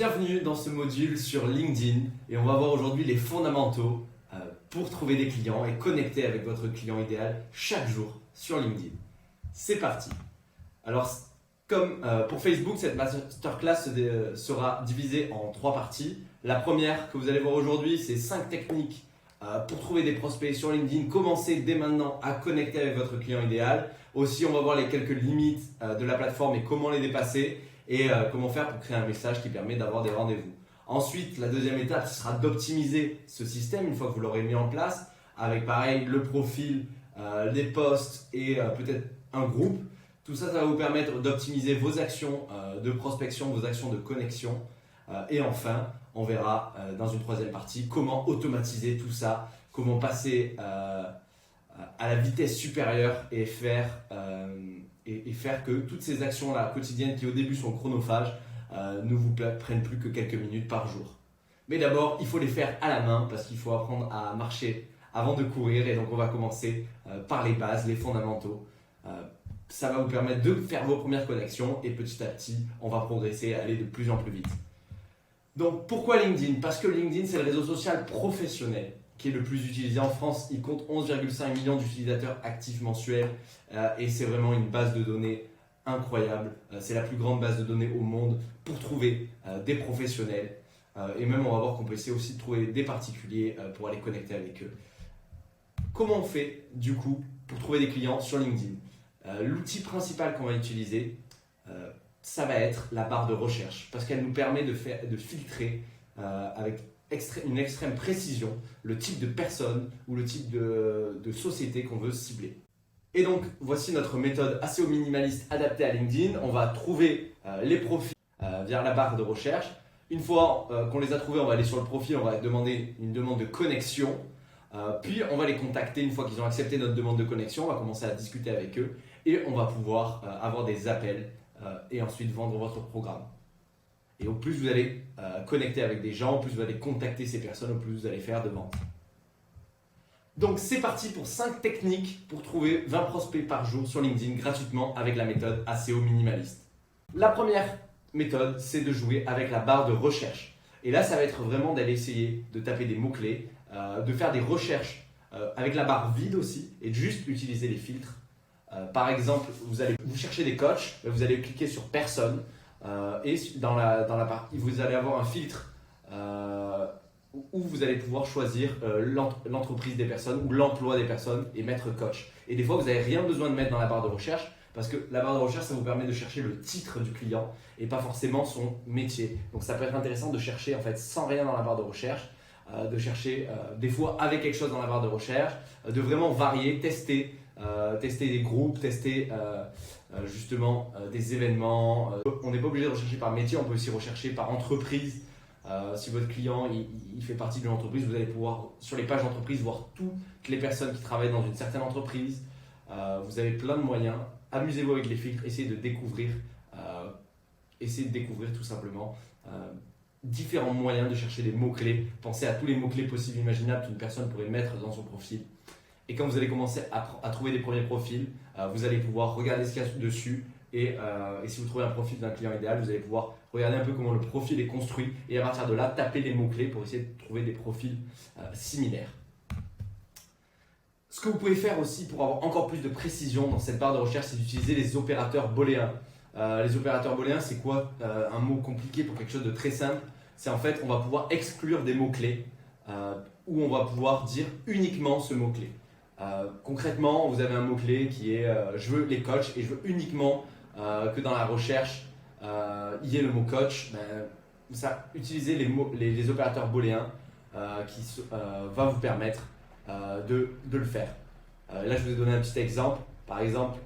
Bienvenue dans ce module sur LinkedIn et on va voir aujourd'hui les fondamentaux pour trouver des clients et connecter avec votre client idéal chaque jour sur LinkedIn. C'est parti. Alors, comme pour Facebook, cette masterclass sera divisée en 3 parties. La première que vous allez voir aujourd'hui, c'est 5 techniques pour trouver des prospects sur LinkedIn. Commencez dès maintenant à connecter avec votre client idéal. Aussi, on va voir les quelques limites de la plateforme et comment les dépasser et comment faire pour créer un message qui permet d'avoir des rendez-vous. Ensuite, la deuxième étape, ce sera d'optimiser ce système une fois que vous l'aurez mis en place avec pareil le profil, les posts et peut-être un groupe. Tout ça, ça va vous permettre d'optimiser vos actions de prospection, vos actions de connexion. Et enfin, on verra dans une troisième partie comment automatiser tout ça, comment passer à la vitesse supérieure et faire que toutes ces actions-là quotidiennes qui au début sont chronophages ne vous prennent plus que quelques minutes par jour. Mais d'abord, il faut les faire à la main parce qu'il faut apprendre à marcher avant de courir. Et donc, on va commencer par les bases, les fondamentaux. Ça va vous permettre de faire vos premières connexions et petit à petit, on va progresser et aller de plus en plus vite. Donc, pourquoi LinkedIn? Parce que LinkedIn, c'est le réseau social professionnel qui est le plus utilisé en France. Il compte 11,5 millions d'utilisateurs actifs mensuels et c'est vraiment une base de données incroyable. C'est la plus grande base de données au monde pour trouver des professionnels et même on va voir qu'on peut essayer aussi de trouver des particuliers pour aller connecter avec eux. Comment on fait du coup pour trouver des clients sur LinkedIn? L'outil principal qu'on va utiliser, ça va être la barre de recherche parce qu'elle nous permet de filtrer avec une extrême précision le type de personne ou le type de société qu'on veut cibler. Et donc, voici notre méthode SEO minimaliste adaptée à LinkedIn. On va trouver les profils via la barre de recherche. Une fois qu'on les a trouvés, on va aller sur le profil, on va demander une demande de connexion. Puis, on va les contacter une fois qu'ils ont accepté notre demande de connexion. On va commencer à discuter avec eux et on va pouvoir avoir des appels et ensuite vendre votre programme. Et au plus vous allez connecter avec des gens, au plus vous allez contacter ces personnes, au plus vous allez faire de ventes. Donc c'est parti pour 5 techniques pour trouver 20 prospects par jour sur LinkedIn gratuitement avec la méthode SEO minimaliste. La première méthode, c'est de jouer avec la barre de recherche. Et là, ça va être vraiment d'aller essayer de taper des mots-clés, de faire des recherches avec la barre vide aussi et de juste utiliser les filtres. Par exemple, vous cherchez des coachs, vous allez cliquer sur personne. Et dans la partie, vous allez avoir un filtre où vous allez pouvoir choisir l'entreprise des personnes ou l'emploi des personnes et mettre coach. Et des fois, vous n'avez rien besoin de mettre dans la barre de recherche parce que la barre de recherche, ça vous permet de chercher le titre du client et pas forcément son métier. Donc, ça peut être intéressant de chercher en fait sans rien dans la barre de recherche, de chercher des fois avec quelque chose dans la barre de recherche, de vraiment varier, tester des groupes, tester justement des événements. On n'est pas obligé de rechercher par métier, on peut aussi rechercher par entreprise. Si votre client il fait partie de l'entreprise, vous allez pouvoir sur les pages d'entreprise voir toutes les personnes qui travaillent dans une certaine entreprise. Vous avez plein de moyens. Amusez-vous avec les filtres, essayez de découvrir tout simplement différents moyens de chercher des mots-clés. Pensez à tous les mots-clés possibles et imaginables qu'une personne pourrait mettre dans son profil. Et quand vous allez commencer à trouver des premiers profils, vous allez pouvoir regarder ce qu'il y a dessus. Et si vous trouvez un profil d'un client idéal, vous allez pouvoir regarder un peu comment le profil est construit. Et à partir de là, taper les mots-clés pour essayer de trouver des profils similaires. Ce que vous pouvez faire aussi pour avoir encore plus de précision dans cette barre de recherche, c'est d'utiliser les opérateurs booléens. Les opérateurs booléens, c'est quoi? Un mot compliqué pour quelque chose de très simple. C'est en fait, on va pouvoir exclure des mots-clés où on va pouvoir dire uniquement ce mot-clé. Concrètement, vous avez un mot-clé qui est je veux les coachs et je veux uniquement que dans la recherche il y ait le mot coach. Utilisez les opérateurs booléens qui va vous permettre de le faire. Là, je vous ai donné un petit exemple. Par exemple,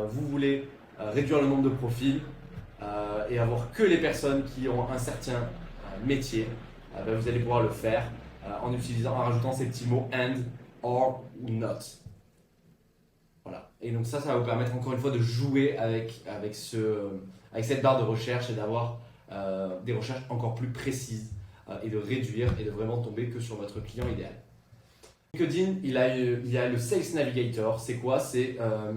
vous voulez réduire le nombre de profils et avoir que les personnes qui ont un certain métier. Vous allez pouvoir le faire en rajoutant ces petits mots and, or ou not. Voilà. Et donc ça va vous permettre encore une fois de jouer avec cette barre de recherche et d'avoir des recherches encore plus précises et de réduire et de vraiment tomber que sur votre client idéal. LinkedIn, il y a le Sales Navigator. C'est quoi? C'est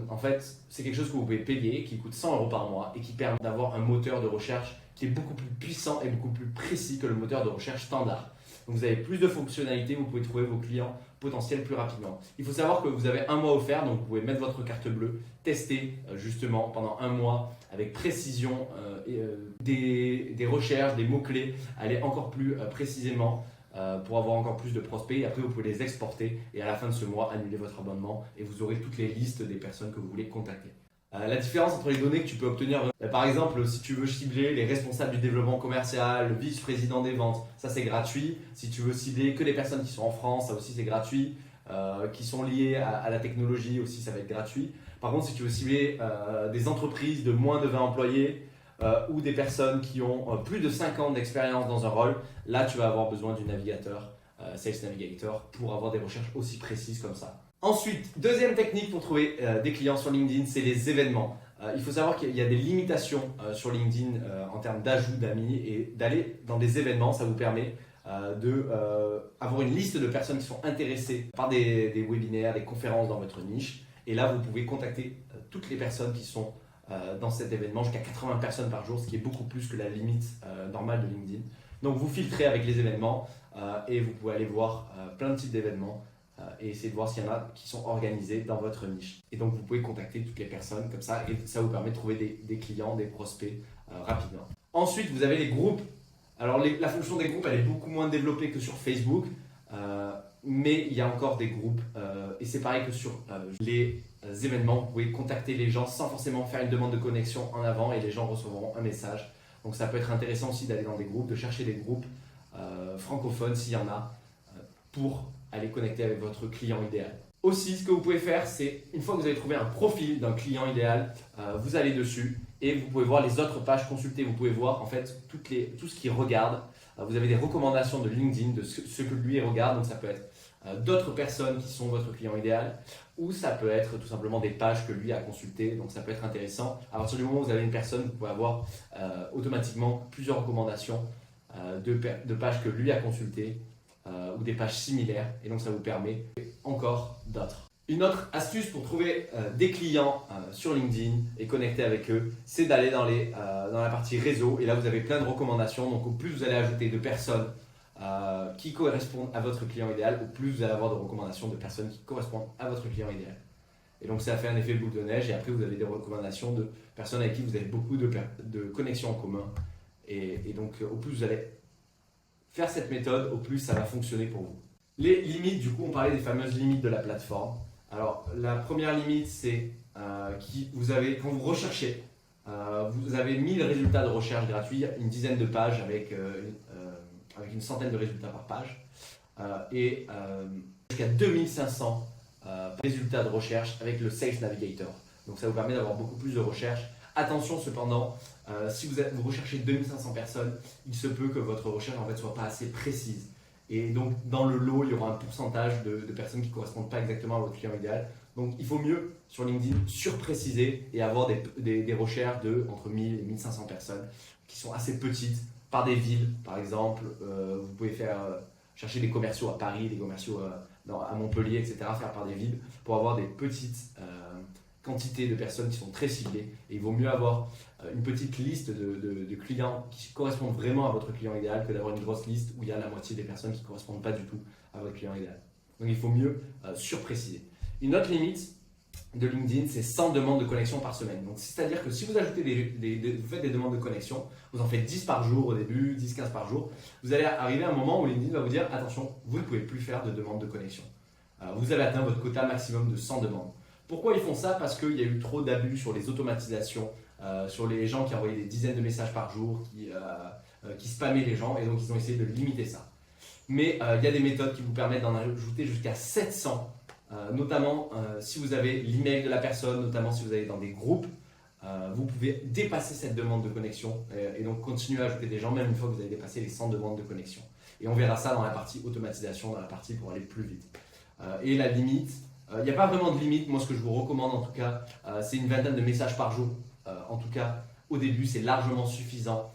en fait, c'est quelque chose que vous pouvez payer, qui coûte 100 € par mois et qui permet d'avoir un moteur de recherche qui est beaucoup plus puissant et beaucoup plus précis que le moteur de recherche standard. Donc vous avez plus de fonctionnalités, vous pouvez trouver vos clients potentiels plus rapidement. Il faut savoir que vous avez un mois offert, donc vous pouvez mettre votre carte bleue, tester justement pendant un mois avec précision des recherches, des mots-clés, aller encore plus précisément pour avoir encore plus de prospects. Et après, vous pouvez les exporter et à la fin de ce mois, annuler votre abonnement et vous aurez toutes les listes des personnes que vous voulez contacter. La différence entre les données que tu peux obtenir, par exemple, si tu veux cibler les responsables du développement commercial, le vice-président des ventes, ça c'est gratuit. Si tu veux cibler que les personnes qui sont en France, ça aussi c'est gratuit. Qui sont liées à la technologie aussi, ça va être gratuit. Par contre, si tu veux cibler des entreprises de moins de 20 employés ou des personnes qui ont plus de 5 ans d'expérience dans un rôle, là tu vas avoir besoin du navigateur, Sales Navigator, pour avoir des recherches aussi précises comme ça. Ensuite, deuxième technique pour trouver des clients sur LinkedIn, c'est les événements. Il faut savoir qu'il y a des limitations sur LinkedIn en termes d'ajout d'amis et d'aller dans des événements, ça vous permet d'avoir une liste de personnes qui sont intéressées par des webinaires, des conférences dans votre niche. Et là, vous pouvez contacter toutes les personnes qui sont dans cet événement, jusqu'à 80 personnes par jour, ce qui est beaucoup plus que la limite normale de LinkedIn. Donc, vous filtrez avec les événements et vous pouvez aller voir plein de types d'événements et essayer de voir s'il y en a qui sont organisés dans votre niche. Et donc, vous pouvez contacter toutes les personnes comme ça et ça vous permet de trouver des clients, des prospects rapidement. Ensuite, vous avez les groupes. Alors, la fonction des groupes, elle est beaucoup moins développée que sur Facebook, mais il y a encore des groupes et c'est pareil que sur les événements. Vous pouvez contacter les gens sans forcément faire une demande de connexion en avant et les gens recevront un message. Donc, ça peut être intéressant aussi d'aller dans des groupes, de chercher des groupes francophones s'il y en a pour aller connecter avec votre client idéal. Aussi, ce que vous pouvez faire, c'est une fois que vous avez trouvé un profil d'un client idéal, vous allez dessus et vous pouvez voir les autres pages consultées. Vous pouvez voir en fait tout ce qu'il regarde. Vous avez des recommandations de LinkedIn de ce que lui regarde. Donc ça peut être d'autres personnes qui sont votre client idéal ou ça peut être tout simplement des pages que lui a consultées. Donc ça peut être intéressant. À partir du moment où vous avez une personne, vous pouvez avoir automatiquement plusieurs recommandations de pages que lui a consultées. Ou des pages similaires et donc ça vous permet encore d'autres. Une autre astuce pour trouver des clients sur LinkedIn et connecter avec eux, c'est d'aller dans la partie réseau et là vous avez plein de recommandations. Donc au plus vous allez ajouter de personnes qui correspondent à votre client idéal, au plus vous allez avoir de recommandations de personnes qui correspondent à votre client idéal. Et donc ça fait un effet boule de neige et après vous avez des recommandations de personnes avec qui vous avez beaucoup de connexions en commun et donc au plus vous allez faire cette méthode, au plus ça va fonctionner pour vous. Les limites, du coup, on parlait des fameuses limites de la plateforme. Alors, la première limite, c'est quand vous recherchez, vous avez 1000 résultats de recherche gratuits, une dizaine de pages avec une centaine de résultats par page, et jusqu'à 2500 résultats de recherche avec le Sales Navigator. Donc, ça vous permet d'avoir beaucoup plus de recherches. Attention cependant, si vous recherchez 2500 personnes, il se peut que votre recherche en fait soit pas assez précise. Et donc dans le lot, il y aura un pourcentage de personnes qui ne correspondent pas exactement à votre client idéal. Donc il faut mieux sur LinkedIn surpréciser et avoir des recherches entre 1000 et 1500 personnes qui sont assez petites par des villes. Par exemple, vous pouvez chercher des commerciaux à Paris, des commerciaux à Montpellier, etc. Faire par des villes pour avoir des petites quantité de personnes qui sont très ciblées et il vaut mieux avoir une petite liste de clients qui correspondent vraiment à votre client idéal que d'avoir une grosse liste où il y a la moitié des personnes qui ne correspondent pas du tout à votre client idéal. Donc il faut mieux surpréciser. Une autre limite de LinkedIn, c'est 100 demandes de connexion par semaine. Donc c'est-à-dire que si vous ajoutez vous faites des demandes de connexion, vous en faites 10 par jour au début, 10-15 par jour, vous allez arriver à un moment où LinkedIn va vous dire attention, vous ne pouvez plus faire de demandes de connexion. Vous avez atteint votre quota maximum de 100 demandes. Pourquoi ils font ça? Parce qu'il y a eu trop d'abus sur les automatisations, sur les gens qui envoyaient des dizaines de messages par jour, qui spammaient les gens et donc ils ont essayé de limiter ça. Mais il y a des méthodes qui vous permettent d'en ajouter jusqu'à 700, notamment si vous avez l'email de la personne, notamment si vous allez dans des groupes, vous pouvez dépasser cette demande de connexion et donc continuer à ajouter des gens même une fois que vous avez dépassé les 100 demandes de connexion. Et on verra ça dans la partie automatisation, dans la partie pour aller plus vite. Et la limite, il n'y a pas vraiment de limite. Moi, ce que je vous recommande en tout cas, c'est une vingtaine de messages par jour. En tout cas, au début, c'est largement suffisant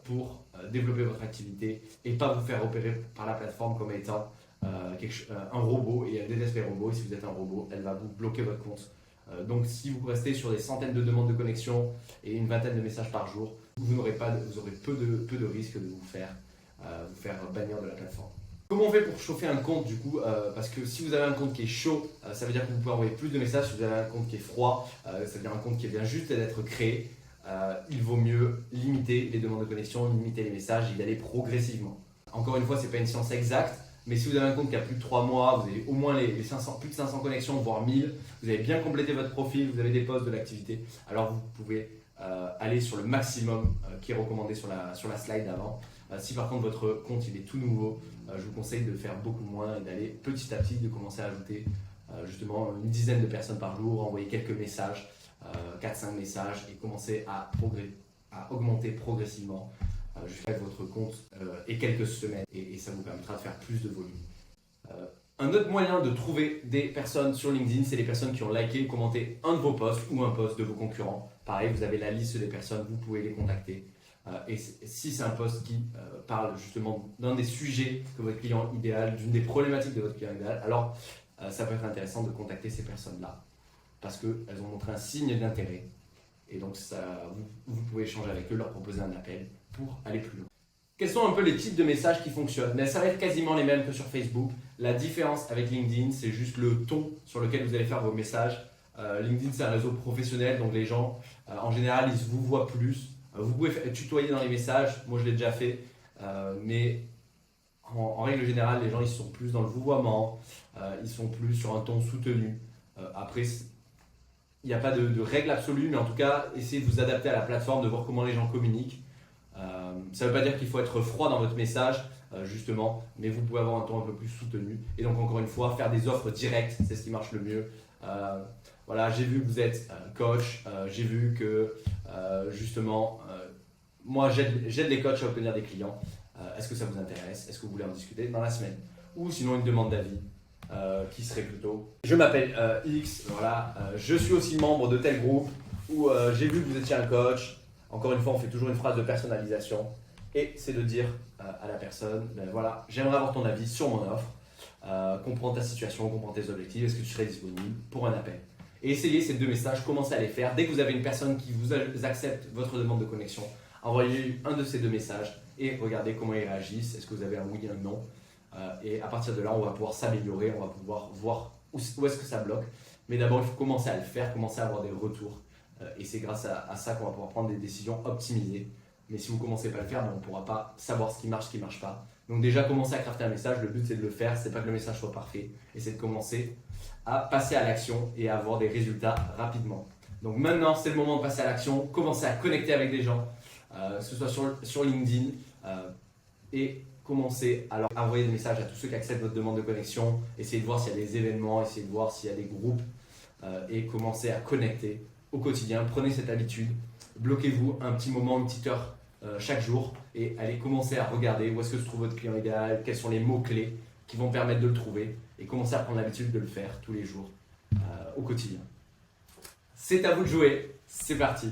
pour développer votre activité et pas vous faire repérer par la plateforme comme étant un robot et elle déteste les robots. Et si vous êtes un robot, elle va vous bloquer votre compte. Donc si vous restez sur des centaines de demandes de connexion et une vingtaine de messages par jour, vous aurez peu de risques de vous faire bannir de la plateforme. Comment on fait pour chauffer un compte du coup parce que si vous avez un compte qui est chaud, ça veut dire que vous pouvez envoyer plus de messages. Si vous avez un compte qui est froid, ça veut dire un compte qui vient juste d'être créé, il vaut mieux limiter les demandes de connexion, limiter les messages et y aller progressivement. Encore une fois, ce n'est pas une science exacte, mais si vous avez un compte qui a plus de 3 mois, vous avez au moins plus de 500 connexions, voire 1000, vous avez bien complété votre profil, vous avez des posts, de l'activité, alors vous pouvez aller sur le maximum qui est recommandé sur la slide d'avant. Si par contre votre compte il est tout nouveau, je vous conseille de faire beaucoup moins et d'aller petit à petit, de commencer à ajouter justement une dizaine de personnes par jour, envoyer quelques messages, 4-5 messages et commencer à augmenter progressivement jusqu'à ce que votre compte ait quelques semaines et ça vous permettra de faire plus de volume. Un autre moyen de trouver des personnes sur LinkedIn, c'est les personnes qui ont liké ou commenté un de vos posts ou un post de vos concurrents. Pareil, vous avez la liste des personnes, vous pouvez les contacter. Et si c'est un post qui parle justement d'un des sujets de votre client idéal, d'une des problématiques de votre client idéal, alors ça peut être intéressant de contacter ces personnes-là parce qu'elles ont montré un signe d'intérêt. Et donc vous pouvez échanger avec eux, leur proposer un appel pour aller plus loin. Quels sont un peu les types de messages qui fonctionnent? Mais ça va être quasiment les mêmes que sur Facebook. La différence avec LinkedIn, c'est juste le ton sur lequel vous allez faire vos messages. LinkedIn, c'est un réseau professionnel, donc les gens, en général, ils vous voient plus. Vous pouvez tutoyer dans les messages, moi je l'ai déjà fait, mais en règle générale, les gens ils sont plus dans le vouvoiement, ils sont plus sur un ton soutenu. Après, il n'y a pas de règle absolue, mais en tout cas, essayez de vous adapter à la plateforme, de voir comment les gens communiquent. Ça ne veut pas dire qu'il faut être froid dans votre message, justement, mais vous pouvez avoir un ton un peu plus soutenu. Et donc, encore une fois, faire des offres directes, c'est ce qui marche le mieux. Voilà, j'ai vu que vous êtes coach, j'ai vu que justement, moi j'aide les coachs à obtenir des clients. Est-ce que ça vous intéresse? Est-ce que vous voulez en discuter dans la semaine? Ou sinon une demande d'avis qui serait plutôt je m'appelle X, voilà, je suis aussi membre de tel groupe, ou j'ai vu que vous étiez un coach. Encore une fois, on fait toujours une phrase de personnalisation et c'est de dire à la personne, ben voilà, j'aimerais avoir ton avis sur mon offre, comprendre ta situation, comprendre tes objectifs, est-ce que tu serais disponible pour un appel? Et essayez ces deux messages, commencez à les faire. Dès que vous avez une personne qui vous accepte votre demande de connexion, envoyez un de ces deux messages et regardez comment ils réagissent. Est-ce que vous avez un oui, un non? Et à partir de là, on va pouvoir s'améliorer, on va pouvoir voir où est-ce que ça bloque. Mais d'abord, il faut commencer à le faire, commencer à avoir des retours. Et c'est grâce à ça qu'on va pouvoir prendre des décisions optimisées. Mais si vous ne commencez pas à le faire, on ne pourra pas savoir ce qui ne marche pas. Donc déjà, commencer à crafter un message, le but c'est de le faire, c'est pas que le message soit parfait, et c'est de commencer à passer à l'action et à avoir des résultats rapidement. Donc maintenant, c'est le moment de passer à l'action, commencer à connecter avec des gens, que ce soit sur LinkedIn, et commencer à leur envoyer des messages à tous ceux qui acceptent votre demande de connexion, essayer de voir s'il y a des événements, essayer de voir s'il y a des groupes, et commencer à connecter au quotidien. Prenez cette habitude, bloquez-vous un petit moment, une petite heure chaque jour et allez commencer à regarder où est-ce que se trouve votre client idéal, quels sont les mots-clés qui vont permettre de le trouver et commencer à prendre l'habitude de le faire tous les jours au quotidien. C'est à vous de jouer, c'est parti!